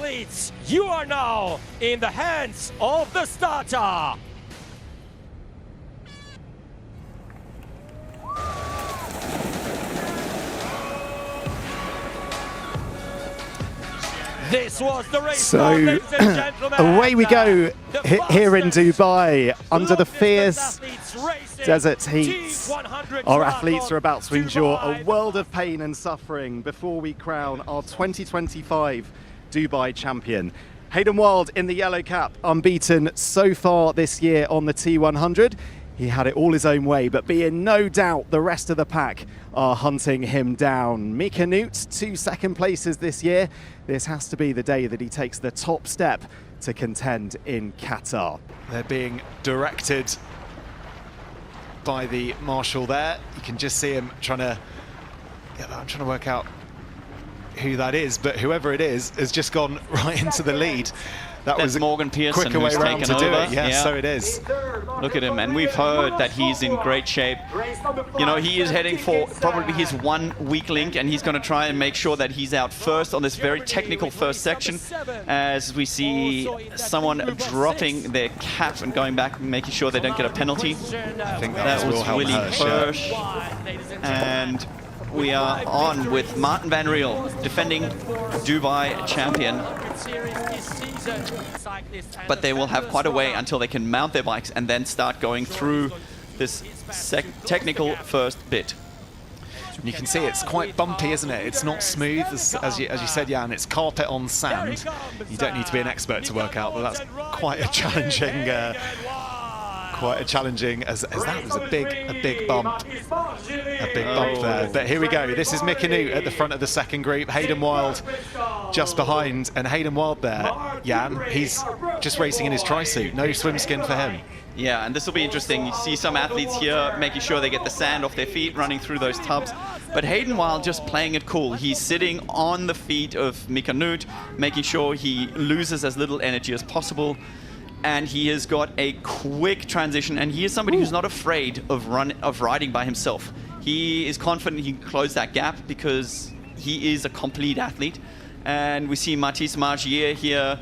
athletes, you are now in the hands of the starter. This was the race. So away we go here in Dubai under the fierce desert heat. Our athletes are about to endure a world of pain and suffering before we crown our 2025 Dubai champion. Hayden Wilde in the yellow cap, unbeaten so far this year on the T100. He had it all his own way, but be in no doubt the rest of the pack are hunting him down. Mika Nut, 2 second places this year. This has to be the day that he takes the top step to contend in Qatar. They're being directed by the marshal there. You can just see him trying to, I'm trying to work out who that is, but whoever it is has just gone right into the lead. That's was Morgan Pearson quicker way around to do it. Yeah, so it is. Look at him, and we've heard that he's in great shape. You know, he is heading for probably his one weak link, and he's going to try and make sure that he's out first on this very technical first section, as we see someone dropping their cap and going back and making sure they don't get a penalty. I think that was Willy Hirsch. And we are on with Martin Van Riel, defending Dubai champion. But they will have quite a way until they can mount their bikes and then start going through this technical first bit. You can see it's quite bumpy, isn't it? It's not smooth, as you said, Jan. It's carpet on sand. You don't need to be an expert to work out, but that's quite a challenging. As that was a big bump there. But here we go. This is Mika Nut at the front of the second group. Hayden Wilde just behind, and Hayden Wilde there, Jan, he's just racing in his tri-suit. No swim skin for him. Yeah, and this will be interesting. You see some athletes here making sure they get the sand off their feet, running through those tubs. But Hayden Wilde just playing it cool. He's sitting on the feet of Mika Nut, making sure he loses as little energy as possible. And he has got a quick transition, and he is somebody who's not afraid of riding by himself. He is confident he can close that gap because he is a complete athlete. And we see Mathis Margier here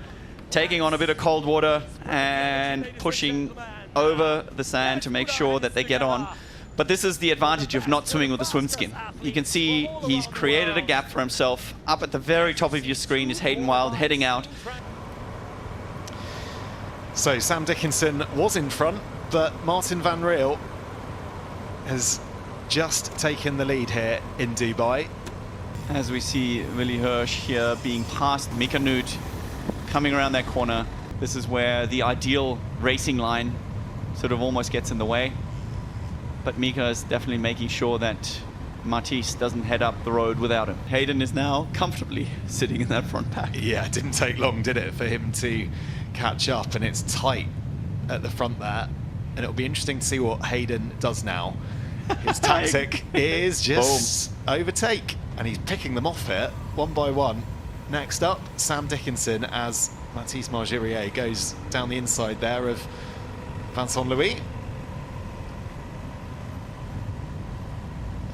taking on a bit of cold water and pushing over the sand to make sure that they get on. But this is the advantage of not swimming with a swim skin. You can see he's created a gap for himself. Up at the very top of your screen is Hayden Wilde heading out. So Sam Dickinson was in front, but Martin Van Riel has just taken the lead here in Dubai. As we see Willy Hirsch here being past Mika Nut, coming around that corner. This is where the ideal racing line sort of almost gets in the way. But Mika is definitely making sure that Mathis doesn't head up the road without him. Hayden is now comfortably sitting in that front pack. Yeah, it didn't take long, did it, for him to catch up, and it's tight at the front there, and it'll be interesting to see what Hayden does now. His tactic is just overtake, and he's picking them off here one by one. Next up, Sam Dickinson, as Mathis Margier goes down the inside there of Vincent Louis.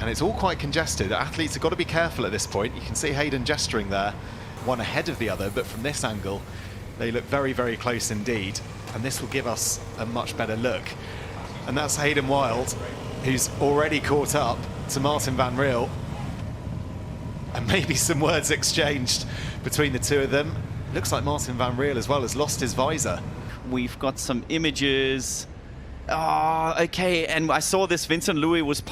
And it's all quite congested. Athletes have got to be careful at this point. You can see Hayden gesturing there, one ahead of the other, but from this angle they look very, very close indeed, and this will give us a much better look. And that's Hayden Wilde, who's already caught up to Martin Van Riel, and maybe some words exchanged between the two of them. Looks like Martin Van Riel as well has lost his visor. We've got some images. Okay, and I saw this. Vincent Louis was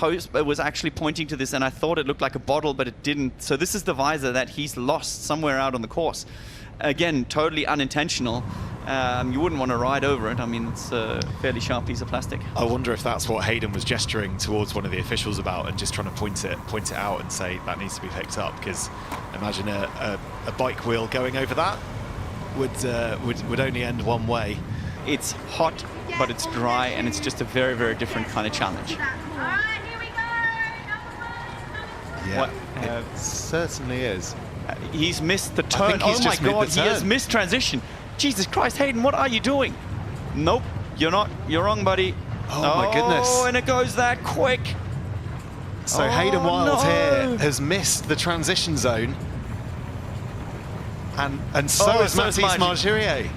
actually pointing to this, and I thought it looked like a bottle, but it didn't. So this is the visor that he's lost somewhere out on the course. Again, totally unintentional. You wouldn't want to ride over it. I mean, it's a fairly sharp piece of plastic. I wonder if that's what Hayden was gesturing towards one of the officials about, and just trying to point it out and say that needs to be picked up, because imagine a bike wheel going over that would only end one way. It's hot, but it's dry, and it's just a very, very different kind of challenge. Yeah, it certainly is. He's missed the turn. Oh my God, he has missed transition. Jesus Christ, Hayden, what are you doing? Nope, you're not. You're wrong, buddy. Oh my goodness. Oh, and it goes that quick. So Hayden Wilde here has missed the transition zone. And so is Mathis Margirier.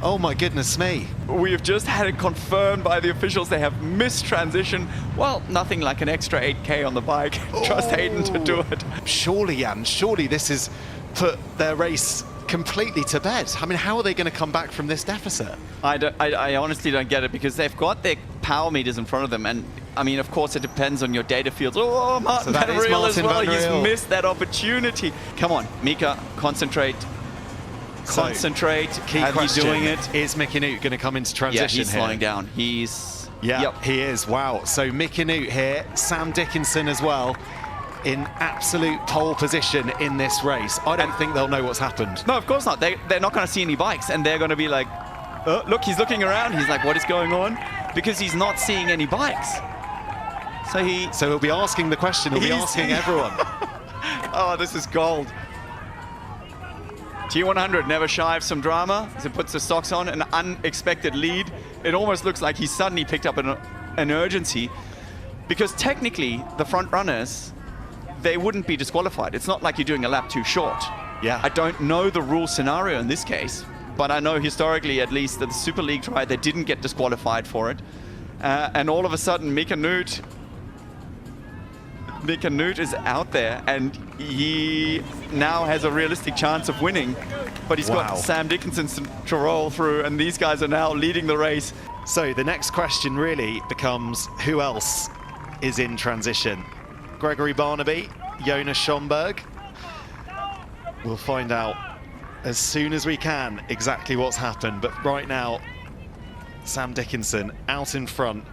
Oh my goodness me. We have just had it confirmed by the officials. They have missed transition. Well, nothing like an extra 8K on the bike. Trust Hayden to do it. Surely, Jan, surely this has put their race completely to bed. I mean, how are they going to come back from this deficit? I honestly don't get it, because they've got their power meters in front of them, and I mean, of course, it depends on your data fields. Oh, Martin Van Riel as well. He's missed that opportunity. Come on, Mika, concentrate. Concentrate. Key Have you doing it? Is Mickey Newt going to come into transition here? Yeah, he's slowing down. He is. Wow. So Mickey Newt here, Sam Dickinson as well, in absolute pole position in this race. I don't think they'll know what's happened. No, of course not. They're not going to see any bikes, and they're going to be like, look, he's looking around. He's like, what is going on? Because he's not seeing any bikes. So he'll be asking the question. He'll be asking everyone. Oh, this is gold. T100 never shy of some drama as it puts the socks on, an unexpected lead. It almost looks like he suddenly picked up an urgency, because technically the front runners, they wouldn't be disqualified. It's not like you're doing a lap too short. Yeah. I don't know the rule scenario in this case, but I know historically, at least, that the Super League tried, they didn't get disqualified for it. And all of a sudden, Mika Newt is out there, and he now has a realistic chance of winning. But he's got Sam Dickinson to roll through, and these guys are now leading the race. So the next question really becomes, who else is in transition? Gregory Barnaby, Jonas Schomburg. We'll find out as soon as we can exactly what's happened. But right now, Sam Dickinson out in front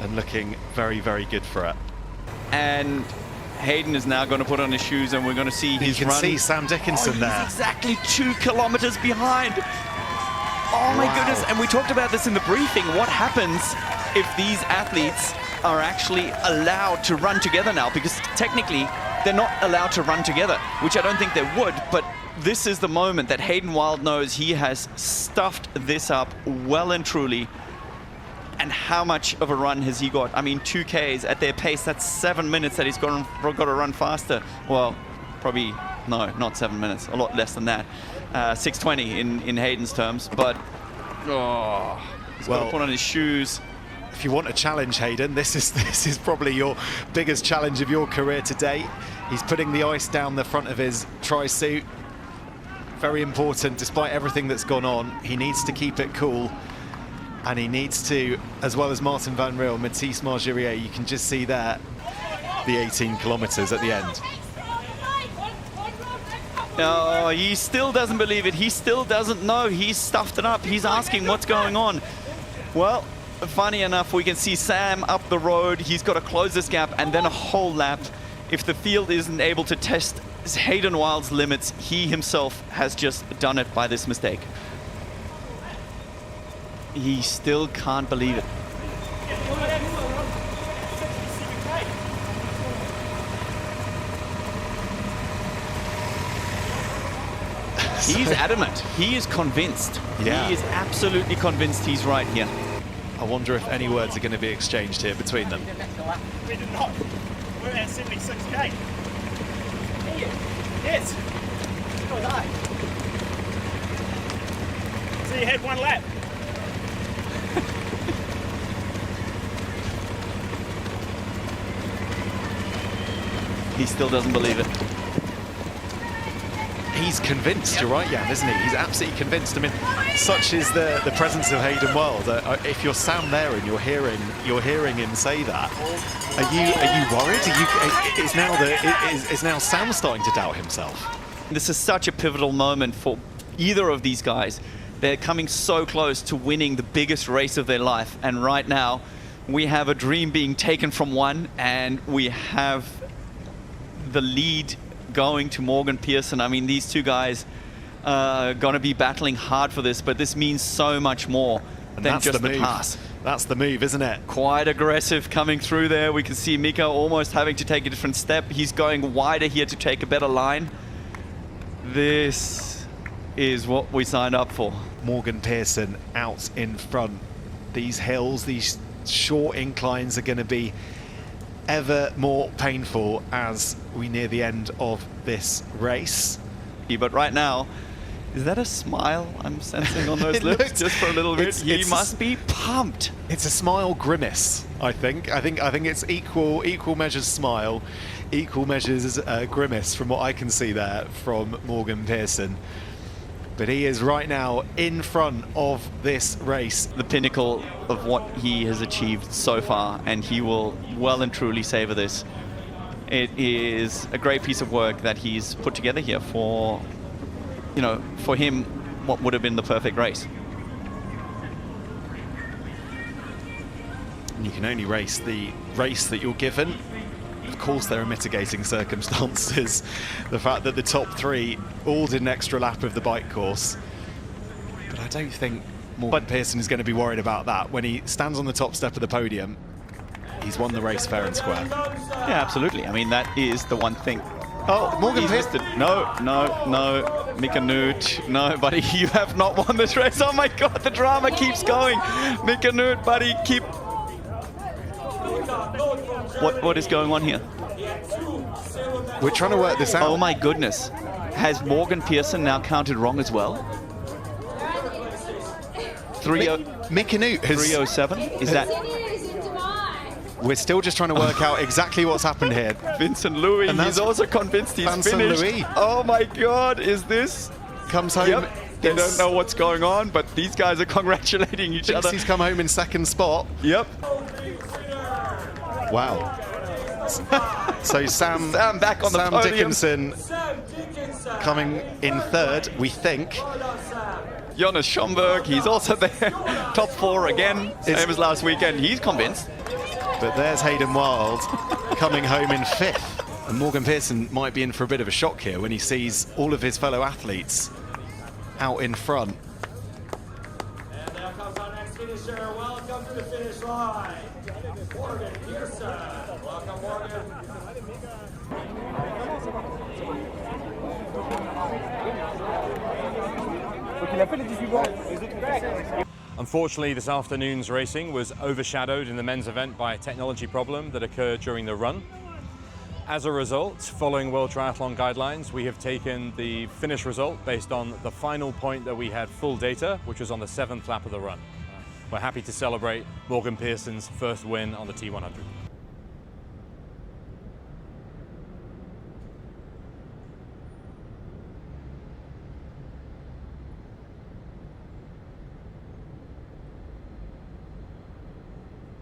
and looking very, very good for it. And Hayden is now going to put on his shoes, and we're going to see his run. You can see Sam Dickinson there. He's exactly 2 kilometers behind. Oh my goodness. And we talked about this in the briefing. What happens if these athletes are actually allowed to run together now? Because technically, they're not allowed to run together, which I don't think they would. But this is the moment that Hayden Wilde knows he has stuffed this up well and truly. And how much of a run has he got? I mean, 2Ks at their pace, that's 7 minutes that he's got to run faster. Well, probably, no, not 7 minutes, a lot less than that. 6:20 in Hayden's terms, but he's got to put on his shoes. If you want a challenge, Hayden, this is probably your biggest challenge of your career to date. He's putting the ice down the front of his tri-suit. Very important, despite everything that's gone on. He needs to keep it cool. And he needs to, as well as Martin Van Riel, Mathis Margirier, you can just see there the 18 kilometers at the end. No, he still doesn't believe it. He still doesn't know. He's stuffed it up. He's asking what's going on. Well, funny enough, we can see Sam up the road. He's got to close this gap and then a whole lap. If the field isn't able to test Hayden Wilde's limits, he himself has just done it by this mistake. He still can't believe it. He's adamant. He is convinced. Yeah. He is absolutely convinced he's right here. I wonder if any words are going to be exchanged here between them. We did not. We're at 76K. Yes. So was I. So you had one lap. He still doesn't believe it. He's convinced, you're right, Jan, isn't he? He's absolutely convinced. I mean, such is the presence of Hayden Wilde. If you're Sam there and you're hearing him say that, are you worried? Is now Sam starting to doubt himself? This is such a pivotal moment for either of these guys. They're coming so close to winning the biggest race of their life, and right now we have a dream being taken from one, and we have the lead going to Morgan Pearson. I mean, these two guys are going to be battling hard for this, but this means so much more than just the pass. That's the move, isn't it? Quite aggressive coming through there. We can see Mika almost having to take a different step. He's going wider here to take a better line. This is what we signed up for. Morgan Pearson out in front. These hills, these short inclines are going to be ever more painful as we near the end of this race. happy, but right now, is that a smile I'm sensing on those lips just for a little bit? He must be pumped. It's a smile grimace, I think. I think it's equal measures smile, equal measures grimace from what I can see there from Morgan Pearson. But he is right now in front of this race. The pinnacle of what he has achieved so far, and he will well and truly savor this. It is a great piece of work that he's put together here for, you know, for him, what would have been the perfect race. And you can only race the race that you're given. Of course, there are mitigating circumstances. The fact that the top three all did an extra lap of the bike course. But I don't think Morgan Pearson is going to be worried about that. When he stands on the top step of the podium, he's won the race fair and square. Yeah, absolutely. I mean, that is the one thing. Oh, Morgan Pearson. No. Mika Noot, no, buddy, you have not won this race. Oh my God, the drama keeps going. Mika Noot, buddy, keep... What is going on here? We're trying to work this out. Oh my goodness. Has Morgan Pearson now counted wrong as well? Mika Noot has... 307? Is that... We're still just trying to work out exactly what's happened here. Vincent Louis, and he's also convinced he's finished. Louis. Oh my God, is this... Comes home. Yep. They don't know what's going on, but these guys are congratulating each other. He's come home in second spot. Yep. Wow. So Sam back on the podium. Dickinson coming in third, we think. Jonas Schomburg, he's also there. Top 4 again, same as last weekend. He's convinced. But there's Hayden Wild coming home in 5th. And Morgan Pearson might be in for a bit of a shock here when he sees all of his fellow athletes out in front. And there comes our next finisher. Welcome to the finish line, Morgan Pearson. Welcome, Morgan. Unfortunately, this afternoon's racing was overshadowed in the men's event by a technology problem that occurred during the run. As a result, following World Triathlon guidelines, we have taken the finish result based on the final point that we had full data, which was on the 7th lap of the run. We're happy to celebrate Morgan Pearson's first win on the T100.